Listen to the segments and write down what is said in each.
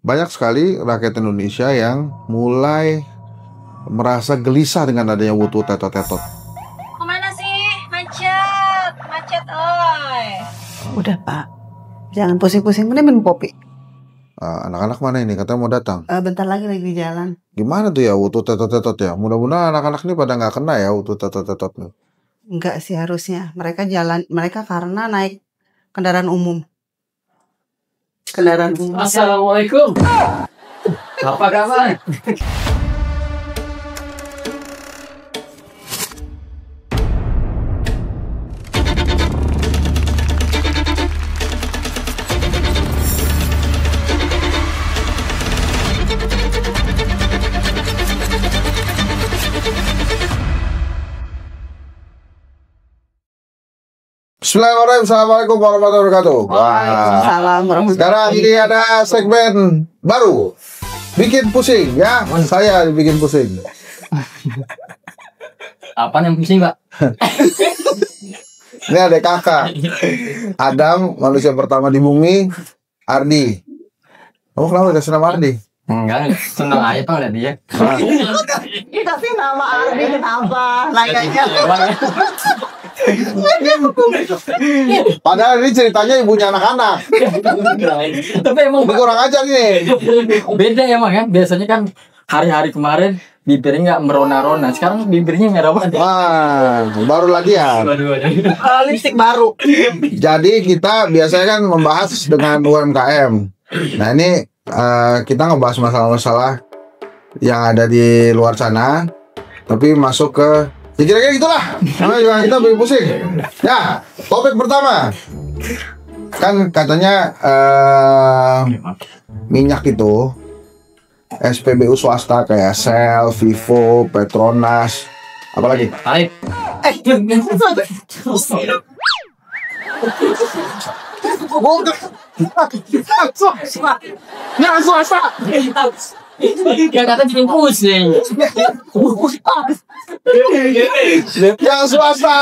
banyak sekali rakyat Indonesia yang mulai merasa gelisah dengan adanya wutu tetot-tetot. Kemana sih? Macet, oi. Udah Pak, jangan pusing-pusing, mending minum kopi. Anak-anak mana ini? Katanya mau datang. Bentar lagi di jalan. Gimana tuh ya wutu tetot-tetot ya? Mudah-mudahan anak-anak ini pada nggak kena ya wutu tetot-tetot nih. Enggak sih harusnya. Mereka karena naik kendaraan umum. Assalamualaikum. Apa kabar? Bismillahirrahmanirrahim. Assalamualaikum warahmatullahi wabarakatuh. Waalaikumsalam warahmatullahi. Sekarang ini ada segmen baru, bikin pusing ya. Saya dibikin pusing. Apaan yang pusing, Pak? Ini ada kakak Adam, manusia pertama di bumi. Ardi. Kamu kenapa kasih nama Ardi? Enggak, senang aja Pak lihat dia. Kasih nama Ardi kenapa? Nanyanya. Padahal ini ceritanya ibunya anak-anak. Tapi emang Ini kurang ajar nih. beda emang ya. Biasanya kan hari-hari kemarin bibirnya nggak merona-rona. Sekarang bibirnya merah banget. Wah, baru latihan. Lipstik baru. Jadi kita biasanya kan membahas dengan UMKM. Nah ini kita ngebahas masalah-masalah yang ada di luar sana, tapi masuk ke ya kira-kira gitulah. Karena juga kita bikin pusing. Ya, topik pertama kan katanya minyak itu SPBU swasta kayak Shell, Vivo, Petronas, apalagi? Tarik. Nggak swasta. Ya kata bikin pusing. Yang swasta,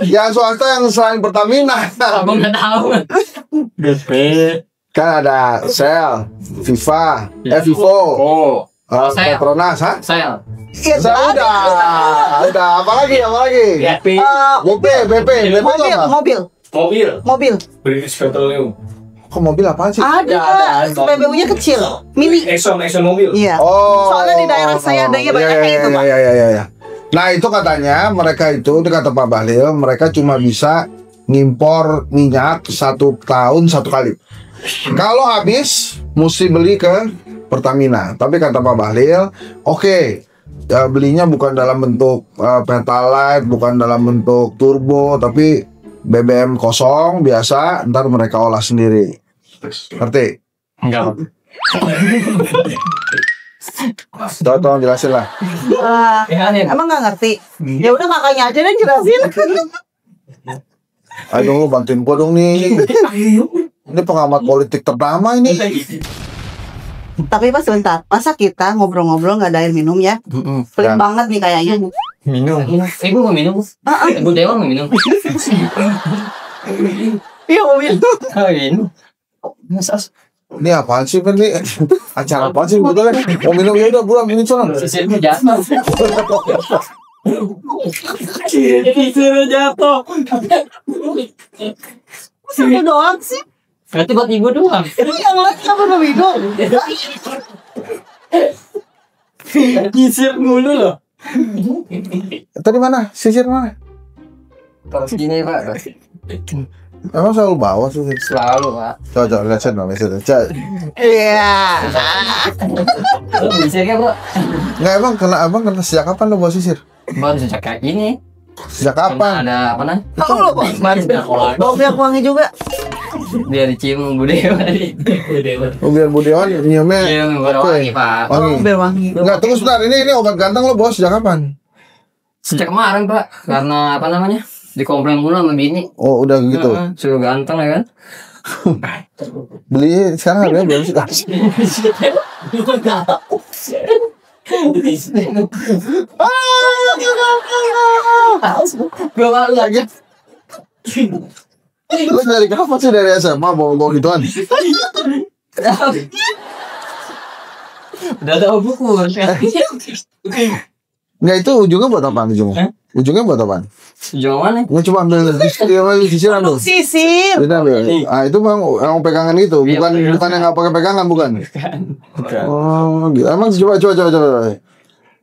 yang swasta yang selain Pertamina. Abang nggak tahu. BP. Kan ada Shell, Vivo, Oh. Shell. Petronas, ha? Saya. Saya udah. Apalagi? BP. BP apa? Mobil. British Petroleum. Kok mobil apaan sih? Ada. SPBU-nya kecil, mini. Exxon mobil. Iya. Oh. Soalnya di daerah saya adanya banyak kayak gitu, Pak. Iya. Nah itu katanya mereka itu, kata Pak Bahlil, mereka cuma bisa ngimpor minyak 1 tahun 1 kali. Kalau habis, mesti beli ke Pertamina. Tapi kata Pak Bahlil, oke, belinya bukan dalam bentuk Pertalite, bukan dalam bentuk turbo, tapi BBM kosong biasa, ntar mereka olah sendiri. Ngerti? Enggak. Tolong jelasin lah. Emang nggak ngerti? Ya udah kakaknya aja deh jelasin. Aduh, bantuin gua dong nih. Ini pengamat politik ternama ini. Tapi Pak sebentar, masa kita ngobrol-ngobrol nggak ada air minum ya? Pelit banget nih kayaknya. Minum. Ibu mau minum? Ibu Dewa mau minum? Iya mau minum. Oh, minum. Ini apaan sih, Ben? Ini acara apaan sih sebetulnya? Mau minum ya udah pulang ini sono. Sisirnya jatuh. Sisirnya jatuh. Satu doang sih. Berarti buat ibu doang. Yang lain kenapa mau minum? Sisir mulu loh. Tadi mana? Sisir mana? Terus gini Pak. Emang selalu bawa sisir? Selalu Pak. Coba lihat saya dong, Iya. Sisirnya Bro. Nggak, abang kena sejak kapan lo bawa sisir? Baru sejak kayak ini. Sejak kapan? Ada apa nih? Tahu lo Pak. Bawa minyak wangi juga. Dia dicium Bu Dewa tadi. Biar Bu Dewan nyiumnya. Cium wangi Pak. Wangi. Biar wangi. Enggak, tunggu sebentar. Ini obat ganteng lo bawa sejak kapan? Sejak kemarin Pak. Karena apa namanya? Dikomplain mulu sama bini. Oh, udah gitu. Suruh ganteng ya kan? Beli sekarang harganya berapa sih? Gue malu lagi. Lu dari kapan sih, dari SMA bawa gituan? Udah tahu buku. Nggak, itu ujungnya buat apaan ujungnya? Ujungnya buat apaan? Sejauh mana? Nggak, cuma ambil sisiran tuh. Sisir. Kita ambil. Ah, itu bang yang pegangan itu, bukan yang nggak pakai pegangan, bukan? Bukan. Oh, gitu. Emang coba.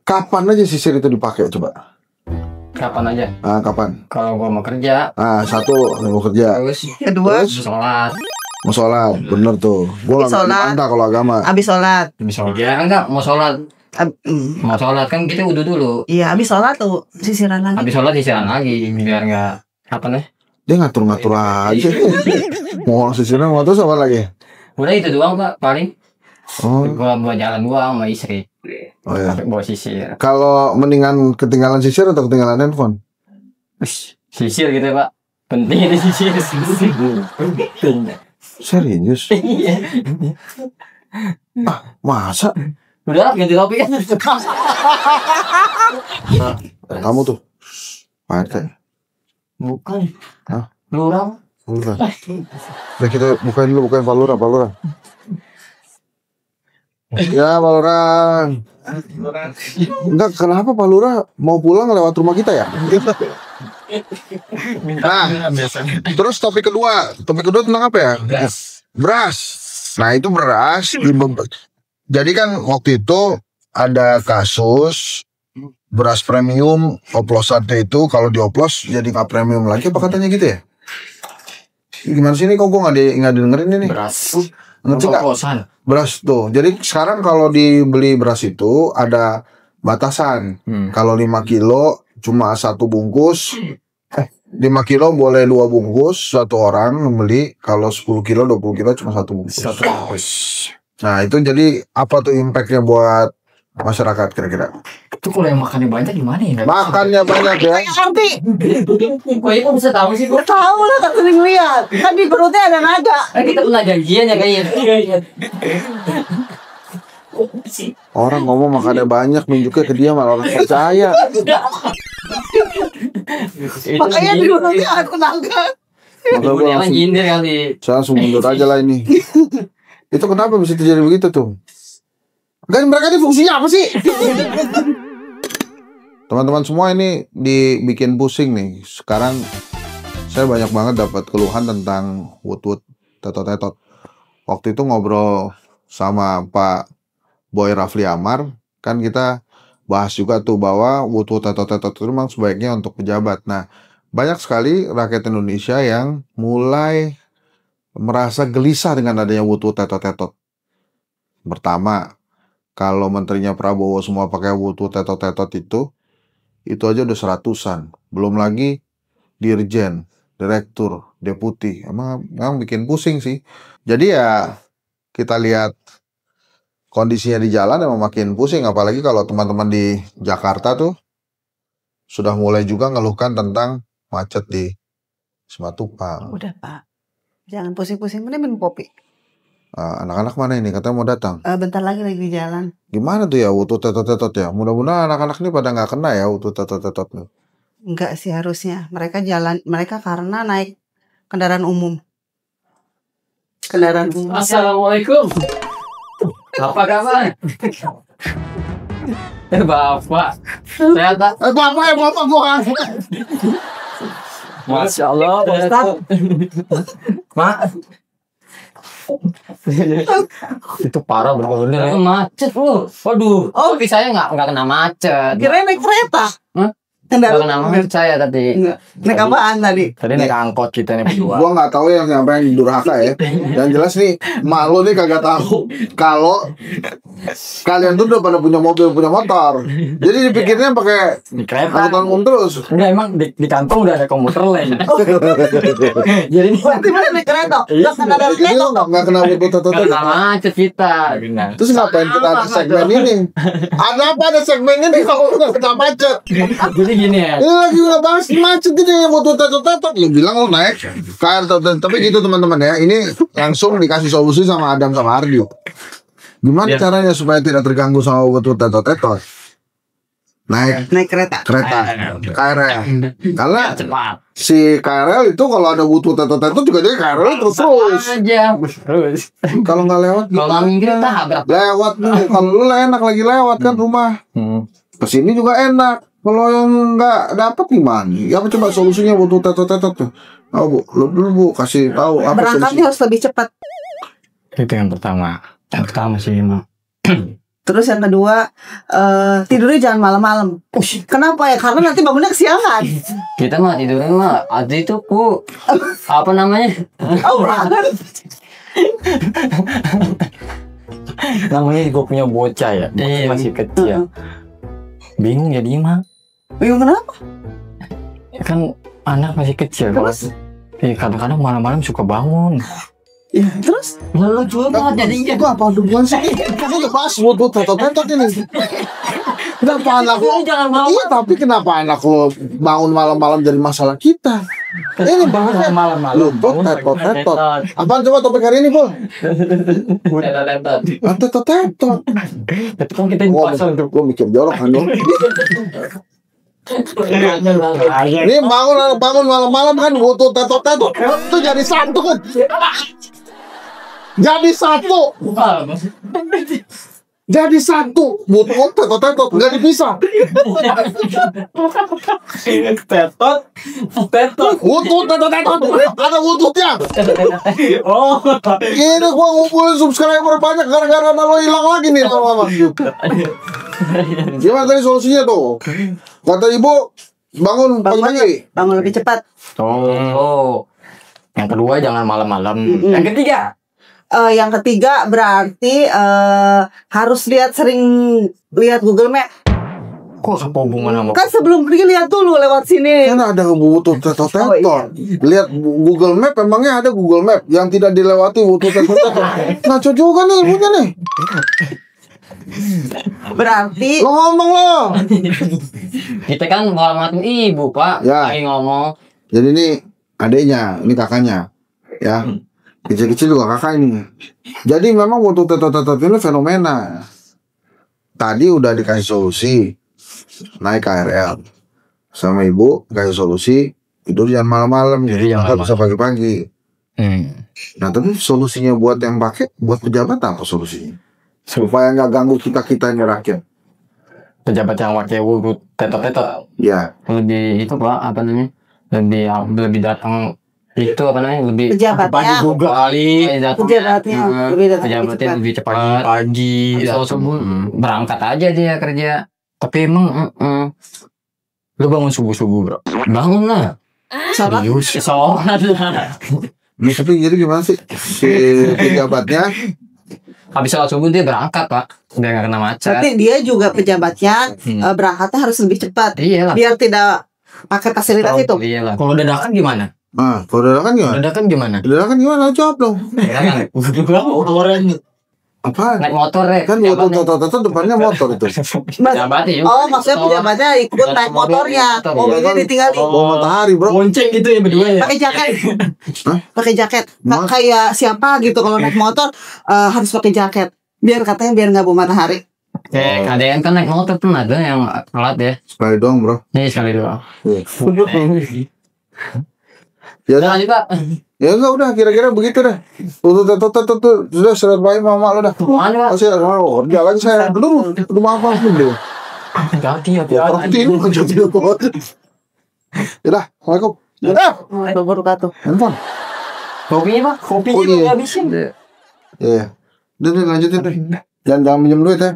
Kapan aja sisir itu dipakai coba? Kapan aja? Ah, kapan? Kalau gua mau kerja, Ah, satu mau kerja, terus Kedua, sholat. mau sholat, bener tuh. Gua nggak Sholat. bantah kalau agama. abis sholat. Ya enggak, mau sholat. Mau sholat kan kita wudhu dulu. Iya, abis sholat tuh sisiran lagi. Habis sholat istirahat lagi biar enggak apa nih? Dia ngatur-ngatur aja. Mau sisirnya mau terus apa lagi? Udah itu doang Pak, paling Oh, gua buat jalan doang sama istri. oh ya. Bawa sisir. Kalau mendingan ketinggalan sisir atau ketinggalan handphone? Ush, sisir gitu Pak. Penting itu sisir. Penting. Serius? Iya. Masa? Udah ganti topik. Kamu tuh, Pak RT. Bukan. Hah? Lurah. Udah. Udah kita bukain dulu, bukain Pak Lurah. Ya Pak Lurah. Enggak, kenapa Pak Lurah mau pulang lewat rumah kita ya? Nah, terus topik kedua tentang apa ya? Beras. Nah, itu beras. Jadi kan waktu itu ada kasus beras premium oplosannya itu kalau dioplos jadi nggak premium lagi, apa katanya gitu ya? Gimana sih ini, kok gue nggak dengerin ini? Beras. Ngerti nggak? Oplosan. Beras tuh. Jadi sekarang kalau dibeli beras itu ada batasan. Kalau 5 kilo cuma 1 bungkus. 5 kilo boleh 2 bungkus satu orang membeli. Kalau 10 kilo 20 kilo cuma 1 bungkus. Nah, itu jadi apa tuh impactnya buat masyarakat kira-kira? Itu kalau yang makannya banyak gimana ya? Makannya banyak ya. Ngerti? Kok itu bisa tahu sih? Gue tahu lah, tak sering lihat. Kan di perutnya ada naga. Kita pernah janjian ya kayaknya. Orang ngomong makannya banyak, nunjuknya ke dia malah orang percaya. Makanya di perutnya ada naga. Maka gue Ibunya kan langsung, nyindir kali. saya langsung mundur aja lah ini. Itu kenapa bisa terjadi begitu tuh? Kan mereka ini fungsinya apa sih? Teman-teman semua ini dibikin pusing nih. Sekarang saya banyak banget dapat keluhan tentang wut-wut, tetot-tetot. Waktu itu ngobrol sama Pak Boy Rafli Amar, kan kita bahas juga tuh bahwa wut-wut, tetot-tetot itu memang sebaiknya untuk pejabat. Nah, banyak sekali rakyat Indonesia yang mulai merasa gelisah dengan adanya wut-wut, tetot-tetot. Pertama, kalau menterinya Prabowo semua pakai wut-wut, tetot-tetot itu aja udah 100-an. Belum lagi dirjen, direktur, deputi. Emang bikin pusing sih. Jadi ya kita lihat kondisinya di jalan emang makin pusing. Apalagi kalau teman-teman di Jakarta tuh sudah mulai juga ngeluhkan tentang macet di Simatupang. Udah Pak, jangan pusing-pusing. Mending minum kopi. Anak-anak mana ini? Katanya mau datang. Bentar lagi di jalan. Gimana tuh ya wutut tetot-tetot ya? Mudah-mudahan anak-anak ini pada nggak kena ya wutut tetot-tetot nih. Enggak sih harusnya. Mereka karena naik kendaraan umum. Assalamualaikum. Apa kabar? Bapak. Sehat tak? Bapak gua. Masya Allah, Pak Ustaz. Mak. Itu parah bener-bener ya. Macet lu. Waduh. Tapi saya nggak kena macet. Kirain naik kereta. Hah? Nggak Kendaraan kena umum. macet saya tadi. Enggak. Naik apaan tadi? Tadi naik angkot kita nih berdua. Gua nggak tahu yang sampai yang durhaka ya. Yang jelas nih, mak lo nih kagak tahu kalau kalian tuh udah pada punya mobil, punya motor. Jadi dipikirnya pakai Di kereta. angkutan umum terus. Enggak, emang di kantong udah ada komuter lain. Jadi ini Berarti mana naik kereta? Iya, Enggak kendaraan Jadi kereta. lo nggak kena wutut nggak tetot. kena macet kita. Terus ngapain kita ada segmen ini? Ada segmen ini kalau nggak kena macet? Jadi gini ya. Ini lagi ngebahas macet ini yang wutut tetot. Lu bilang lo naik KRT, tapi gitu teman-teman ya. Ini langsung dikasih solusi sama Adam sama Ardio. Gimana Ya. caranya supaya tidak terganggu sama wutut tetot? naik kereta. KRL. Karena Cepat. si KRL itu kalau ada butuh tetot juga dia KRL terus. Aja. Terus. Kalau nggak lewat, Kalau nggak minggir tabrak. lewat nih. Kalau lu enak lagi lewat kan rumah. Kesini juga enak. Kalau yang nggak dapat gimana? Ya apa coba solusinya butuh tetot tuh? Oh bu, lu dulu bu kasih tahu apa Berangkatnya solusi? harus lebih cepat. Itu yang pertama. Yang pertama sih emang. Terus yang kedua, tidurnya jangan malam-malam. Kenapa ya? Karena nanti bangunnya kesiangan. Kita mah tidurnya mah ada itu ku apa namanya? Oh, berangkat. Namanya gue punya bocah ya. Masih kecil. Bingung jadi mah. Bingung kenapa? Ya kan anak masih kecil. Terus? Kadang-kadang malam-malam suka bangun. Ya, terus? Lalu juga jadinya. Itu apa hubungan sih? Itu pas butuh tetot ini. Kenapa anak lu? Jangan mau. Iya, tapi kenapa anak lu bangun malam-malam jadi masalah kita? Ini bahasnya malam-malam. Lu tetot. Apaan coba topik hari ini, Pul? Tetot. Itu kan kita dipasang tuh. Gue mikir jorok kan dong. Ini bangun malam-malam kan butuh tetot. Itu jadi satu kan. Jadi satu butuh tetot nggak dipisah. Tetot. Butuh tetot ada bututnya. Oh. Ini gua ngumpulin subscriber banyak gara-gara lo hilang lagi nih lama-lama. Gimana tadi solusinya tuh? Kata ibu bangun pagi-pagi. Bangun lebih cepat. Oh. Yang kedua jangan malam-malam. Yang ketiga. Yang ketiga berarti harus sering lihat Google Map. Kok apa hubungan sama? Kan sebelum pergi lihat dulu lewat sini. Kan ada butuh tetot. Oh, iya. Lihat Google Map, emangnya ada Google Map yang tidak dilewati butuh tetot. Ngaco juga nih ibunya nih. Berarti Lo ngomong lo. Kita kan ngormatin ibu, Pak. Ya. Lagi ngomong. Jadi ini adiknya, ini kakaknya. Ya. Kecil-kecil juga kakak ini. Jadi memang butuh tetot ini fenomena. Tadi udah dikasih solusi naik KRL sama ibu, kasih solusi tidur jangan malam-malam, Jadi jangan nggak bisa pagi-pagi. Nah tapi solusinya buat yang pakai, buat pejabat apa solusinya? Supaya nggak ganggu kita ini rakyat. Pejabat yang pakai wudhu tetot. Ya. Lebih itu Pak, apa namanya? Lebih datang itu apa namanya? Lebih Pejabatnya. pagi juga kali. Pejabatnya lebih datang Pejabatnya cepat. lebih cepat pagi. Subuh berangkat aja dia kerja. Tapi emang lu bangun subuh bro. Bangun lah. Sholat. Sholat lah. Ini tapi jadi gimana sih si pejabatnya? Habis sholat subuh dia berangkat Pak. Biar nggak kena macet. Berarti dia juga pejabatnya berangkatnya harus lebih cepat. Iya lah. Biar tidak pakai fasilitas itu. Iya lah. Kalau dadakan gimana? Kalau dadakan gimana? Dadakan gimana? Dadakan gimana? Jawab dong. Dadakan. Apaan? Naik motor ya. Kan butuh tetot depannya motor itu. Pejabat ya. Oh, maksudnya pejabatnya ikut naik motornya. Mobilnya ditinggalin. Bawa matahari bro. Bonceng gitu ya berdua ya. Pakai jaket. Hah? Pakai jaket. Mas? Kayak siapa gitu kalau naik motor harus pakai jaket. Biar katanya biar nggak bau matahari. Kayak ada yang kan naik motor tuh ada yang telat ya. Sekali doang bro. Nih sekali doang. Ya Udah udah, lanjut Pak. ya enggak udah kira-kira begitu dah. Untuk tetot sudah surat baik mama lo dah. Mana Pak? Masih ada kerja lagi saya belum maaf dulu. Ganti ya. Berarti ini menjadi apa? Ya dah, assalamualaikum. Wabarakatuh. Handphone. Kopinya Pak. Kopinya Oh, iya. belum habisin. Ya. Udah lanjutin deh. Jangan minjem duit ya.